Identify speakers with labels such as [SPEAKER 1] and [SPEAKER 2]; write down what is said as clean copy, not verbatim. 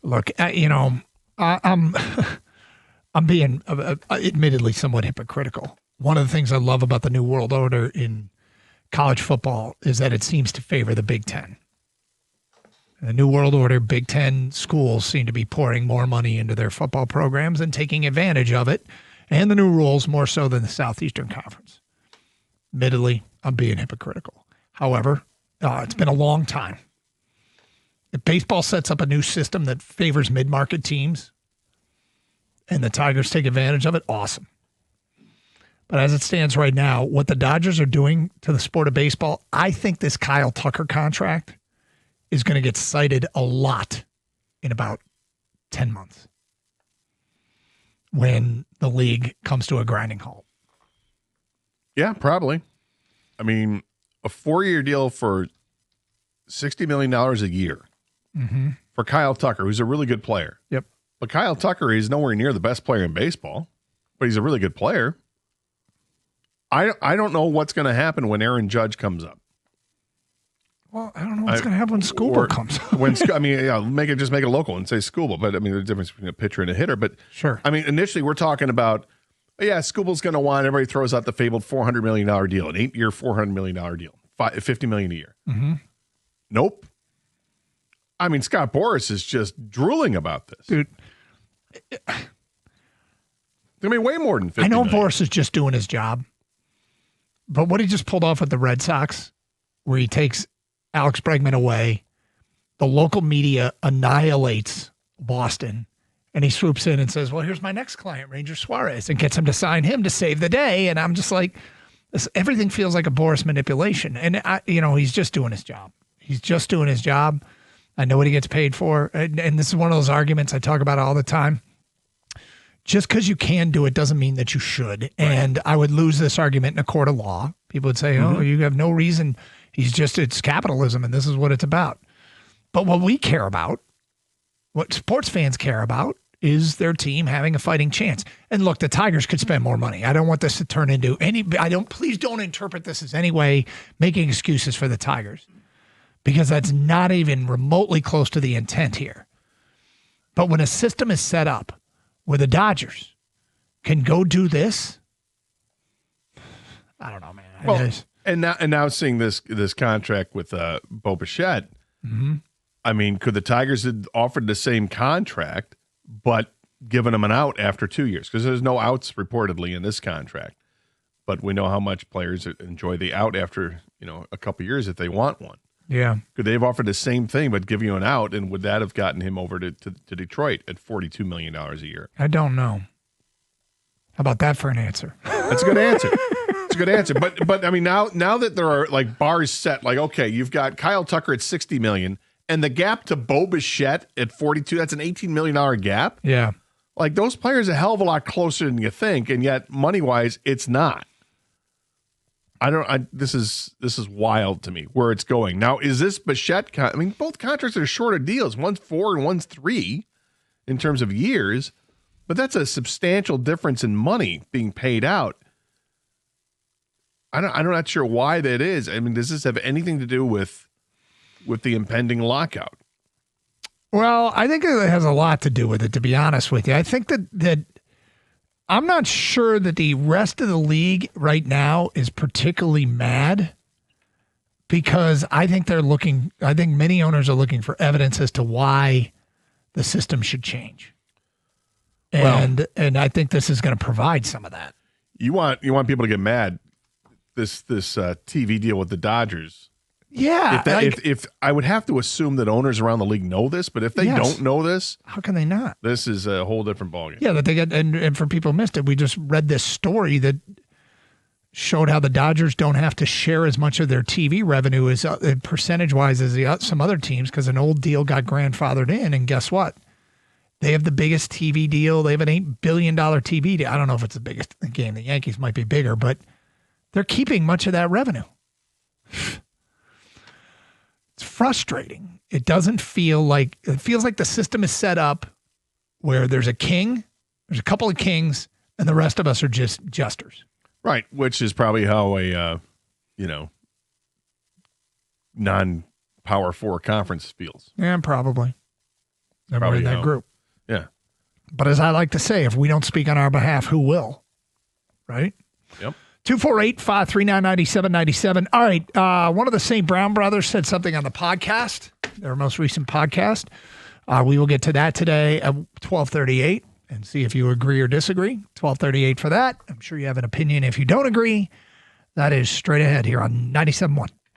[SPEAKER 1] Look, I'm I'm being admittedly somewhat hypocritical. One of the things I love about the New World Order in college football is that it seems to favor the Big Ten. The New World Order, Big Ten schools seem to be pouring more money into their football programs and taking advantage of it, and the new rules more so than the Southeastern Conference. Admittedly, I'm being hypocritical. However, it's been a long time. If baseball sets up a new system that favors mid-market teams and the Tigers take advantage of it, awesome. But as it stands right now, what the Dodgers are doing to the sport of baseball, I think this Kyle Tucker contract is going to get cited a lot in about 10 months when the league comes to a grinding halt.
[SPEAKER 2] Yeah, probably. I mean, a 4-year deal for $60 million a year for Kyle Tucker, who's a really good player.
[SPEAKER 1] Yep.
[SPEAKER 2] But Kyle Tucker is nowhere near the best player in baseball, but he's a really good player. I don't know what's going to happen when Aaron Judge comes up.
[SPEAKER 1] Well, I don't know what's going to happen when Skubal comes up.
[SPEAKER 2] Make it local and say Skubal. But I mean, there's a difference between a pitcher and a hitter. But
[SPEAKER 1] sure.
[SPEAKER 2] I mean, initially we're talking about, Skubal's going to want. Everybody throws out the fabled $400 million deal, an 8-year, $400 million deal, $50 million a year.
[SPEAKER 1] Mm-hmm.
[SPEAKER 2] Nope. I mean, Scott Boras is just drooling about this,
[SPEAKER 1] dude.
[SPEAKER 2] I mean, way more than $50
[SPEAKER 1] I know
[SPEAKER 2] million.
[SPEAKER 1] Boras is just doing his job, but what he just pulled off with the Red Sox, where he takes Alex Bregman away, the local media annihilates Boston, and he swoops in and says, well, here's my next client, Ranger Suarez, and gets him to sign him to save the day. And I'm just like, everything feels like a Boras manipulation. And, he's just doing his job. He's just doing his job. I know what he gets paid for. And this is one of those arguments I talk about all the time. Just because you can do it doesn't mean that you should. Right. And I would lose this argument in a court of law. People would say, oh, you have no reason. It's capitalism and this is what it's about. But what we care about, what sports fans care about, is their team having a fighting chance. And look, the Tigers could spend more money. I don't want this to turn into please don't interpret this as any way making excuses for the Tigers, because that's not even remotely close to the intent here. But when a system is set up where the Dodgers can go do this, I don't know, man.
[SPEAKER 2] Well, and now seeing this contract with Bo Bichette, I mean, could the Tigers have offered the same contract but given him an out after 2 years? Because there's no outs reportedly in this contract. But we know how much players enjoy the out after, a couple years if they want one.
[SPEAKER 1] Yeah.
[SPEAKER 2] Could they have offered the same thing but give you an out, and would that have gotten him over to Detroit at $42 million a year?
[SPEAKER 1] I don't know. How about that for an answer?
[SPEAKER 2] That's a good answer. It's a good answer. But I mean, now that there are like bars set, like, okay, you've got Kyle Tucker at $60 million, and the gap to Bo Bichette at 42, that's an $18 million gap.
[SPEAKER 1] Yeah.
[SPEAKER 2] Like, those players are a hell of a lot closer than you think, and yet money-wise, it's not. This is wild to me where it's going. Now, is this Bichette? I mean, both contracts are shorter deals. One's 4 and one's 3 in terms of years, but that's a substantial difference in money being paid out. I'm not sure why that is. I mean, does this have anything to do with the impending lockout?
[SPEAKER 1] Well, I think it has a lot to do with it, to be honest with you. I think that I'm not sure that the rest of the league right now is particularly mad, because I think many owners are looking for evidence as to why the system should change. And I think this is going to provide some of that.
[SPEAKER 2] You want people to get mad. This TV deal with the Dodgers.
[SPEAKER 1] Yeah.
[SPEAKER 2] If I would have to assume that owners around the league know this, but if they don't know this,
[SPEAKER 1] how can they not?
[SPEAKER 2] This is a whole different ballgame.
[SPEAKER 1] Yeah, that they get, and for people who missed it, we just read this story that showed how the Dodgers don't have to share as much of their TV revenue as percentage-wise as some other teams, because an old deal got grandfathered in, and guess what? They have the biggest TV deal. They have an $8 billion TV deal. I don't know if it's the biggest game. The Yankees might be bigger, but they're keeping much of that revenue. It's frustrating. It feels like the system is set up where there's a king, there's a couple of kings, and the rest of us are just jesters.
[SPEAKER 2] Right, which is probably how a non-Power 4 conference feels.
[SPEAKER 1] Yeah, probably. then we're in that group.
[SPEAKER 2] Yeah.
[SPEAKER 1] But as I like to say, if we don't speak on our behalf, who will? Right?
[SPEAKER 2] Yep.
[SPEAKER 1] 248-539-9797. All right. One of the St. Brown brothers said something on the podcast, their most recent podcast. We will get to that today at 12:38 and see if you agree or disagree. 12:38 for that. I'm sure you have an opinion if you don't agree. That is straight ahead here on 97.1.